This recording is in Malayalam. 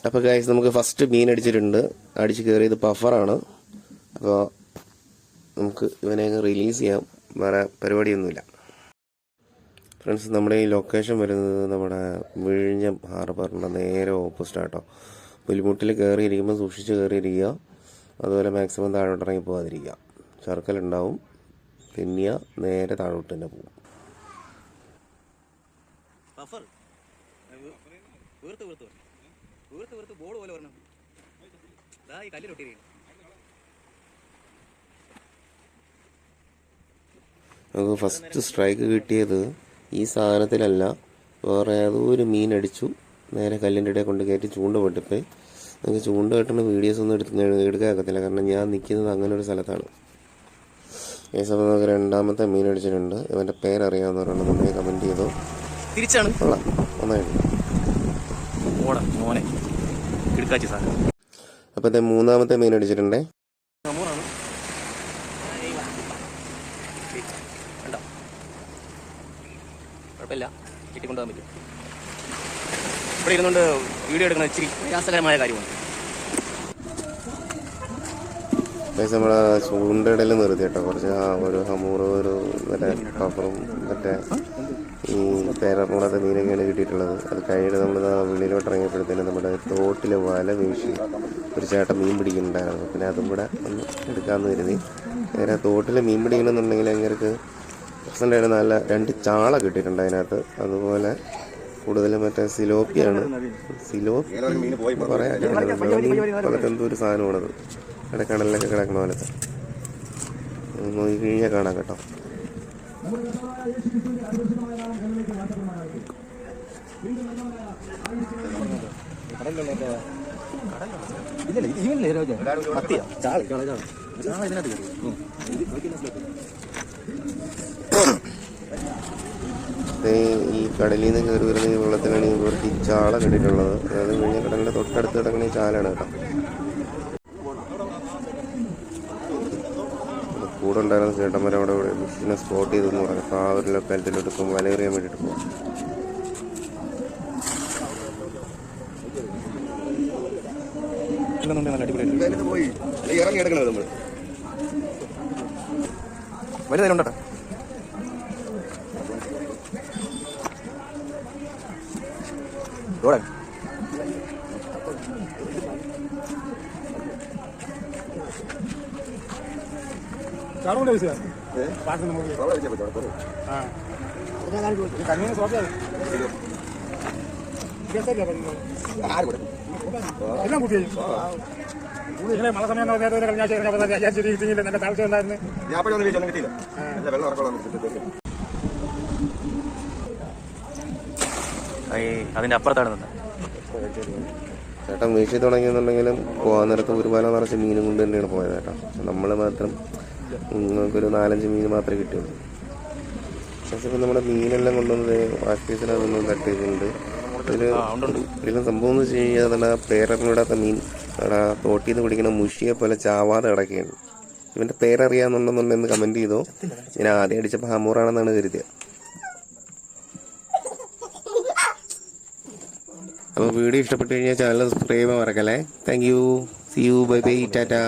അപ്പോൾ ഗൈസ് നമുക്ക് ഫസ്റ്റ് മീൻ അടിച്ചിട്ടുണ്ട്. അടിച്ച് കയറിയത് പഫറാണ്. അപ്പോൾ നമുക്ക് ഇവനെ റിലീസ് ചെയ്യാം. വേറെ പരിപാടിയൊന്നുമില്ല. ഫ്രണ്ട്സ്, നമ്മുടെ ഈ ലൊക്കേഷൻ വരുന്നത് നമ്മുടെ വിഴിഞ്ഞം ഹാർബറിൻ്റെ നേരെ ഓപ്പോസിറ്റ് ആട്ടോ. പുലിമുട്ടിൽ കയറിയിരിക്കുമ്പോൾ സൂക്ഷിച്ച് കയറിയിരിക്കുക. അതുപോലെ മാക്സിമം താഴോട്ട് ഇറങ്ങി പോകാതിരിക്കുക. ചർക്കലുണ്ടാവും. പിന്നിയ നേരെ താഴോട്ട് തന്നെ പോകും. നമുക്ക് ഫസ്റ്റ് സ്ട്രൈക്ക് കിട്ടിയത് ഈ സാധനത്തിലല്ല, വേറെ ഏതോ ഒരു മീൻ അടിച്ചു. നേരെ കല്ലിൻ്റെ ഇടയിൽ കൊണ്ട് കയറ്റി ചൂണ്ട പൊട്ടിപ്പോയി. നമുക്ക് ചൂണ്ട കെട്ടുന്ന വീഡിയോസ് ഒന്നും എടുക്കാൻ ഒക്കത്തില്ല, കാരണം ഞാൻ നിൽക്കുന്നത് അങ്ങനെ ഒരു സ്ഥലത്താണ്. ഈ സമയം നമുക്ക് രണ്ടാമത്തെ മീൻ അടിച്ചിട്ടുണ്ട്. ഇവൻ്റെ പേരറിയാവുന്നവരാണ്, നന്നായി കമൻറ്റ് ചെയ്തോ. തിരിച്ചാണ് നന്നായിട്ട്. അപ്പോഴത്തെ മൂന്നാമത്തെ മീൻ അടിച്ചിട്ടുണ്ടേ. കുഴപ്പമില്ല, കിട്ടിക്കൊണ്ടുപോകാൻ പറ്റും. ഇവിടെ ഇരുന്നുകൊണ്ട് വീഡിയോ എടുക്കുന്ന ഇച്ചിരി പ്രയാസകരമായ കാര്യമാണ്. നമ്മളെ ചൂണ്ടയിടയിൽ നിർത്തി കേട്ടോ. കുറച്ച് ഒരു ഹമൂറ്, ഒരു മറ്റേ പപ്പറും മറ്റേ ഈ പേരറിനോടത്തെ മീനൊക്കെയാണ് കിട്ടിയിട്ടുള്ളത്. അത് കഴിഞ്ഞിട്ട് നമ്മൾ വെളിയിലോട്ട് ഇറങ്ങിയപ്പോഴത്തേനും നമ്മുടെ തോട്ടിൽ വല വീശി ഒരു ചേട്ടൻ മീൻ പിടിക്കുന്നുണ്ടായിരുന്നു. പിന്നെ അതും കൂടെ ഒന്ന് എടുക്കാമെന്ന് കരുതി. നേരെ തോട്ടിൽ മീൻ പിടിക്കണമെന്നുണ്ടെങ്കിൽ അങ്ങനെയൊക്കെ പ്രസൻ്റായിട്ട് നല്ല 2 ചാള കിട്ടിയിട്ടുണ്ട് അതിനകത്ത്. അതുപോലെ കൂടുതലും മറ്റേ സിലോപ്പിയാണ്. സിലോപ്പി പറയാൻ അതൊക്കെ എന്തോ ഒരു സാധനമാണത്. കടലിലൊക്കെ കിടക്കണ പോലത്തെ. നോക്കി കഴിഞ്ഞാൽ കാണാം കേട്ടോ. ഈ കടലിൽ നിന്ന് കയറി വരുന്ന ഈ വെള്ളത്തിലാണ് ഇവർക്ക് ഈ ചാള കിട്ടിയിട്ടുള്ളത്. അതായത് കഴിഞ്ഞ കടലിൻ്റെ തൊട്ടടുത്ത് കിടക്കുന്ന ഈ ചാലാണ് കേട്ടോ. കൂടെ ഉണ്ടായിരുന്ന ചേട്ടന്മാരെ അവിടെ ഫിഷിനെ സ്പോട്ട് ചെയ്തെന്ന് പറഞ്ഞു. അപ്പോൾ ആ ഒരു ലൊക്കാലിറ്റിയിലോട്ട് ഇപ്പം വലയെറിയാൻ വേണ്ടിയിട്ട് പോകും. വലുതായിട്ടുണ്ടോ? മഴ സമയം നല്ല താഴ്ച ഉണ്ടായിരുന്നു. അതിന്റെ അപ്പുറത്താണ് നിന്ന് ചേട്ടൻ വീശി തുടങ്ങിയെന്നുണ്ടെങ്കിലും പോകാൻ നേരത്ത് ഒരു വല നിറച്ച് മീനും കൊണ്ട് തന്നെയാണ് പോയത് കേട്ടോ. നമ്മൾ മാത്രം നമുക്കൊരു 4-5 മീൻ മാത്രമേ കിട്ടിയുള്ളൂ. പക്ഷേ ഇപ്പം നമ്മുടെ മീനെല്ലാം കൊണ്ടുവന്നത് വാഷ് പീസിനകത്തൊന്നും തട്ടിയിട്ടുണ്ട്. ഇതിലും സംഭവം എന്ന് വെച്ച് കഴിഞ്ഞാൽ തന്നെ പേരറിഞ്ഞിടാത്ത മീൻ അവിടെ തോട്ടിൽ നിന്ന് പിടിക്കുന്ന മുഷിയെ പോലെ ചാവാതെ കിടക്കുകയാണ്. ഇവൻ്റെ പേരറിയാമെന്നുണ്ടെന്നുണ്ടെന്ന് കമൻറ്റ് ചെയ്തോ. ഞാൻ ആദ്യം അടിച്ചപ്പോൾ ഹമൂറാണെന്നാണ് കരുതിയത്. അപ്പോൾ വീഡിയോ ഇഷ്ടപ്പെട്ട് കഴിഞ്ഞാൽ ചാനൽ സബ്സ്ക്രൈബ് ചെയ്യാൻ മറക്കല്ലേ. Thank you. See you. Bye bye. Tata.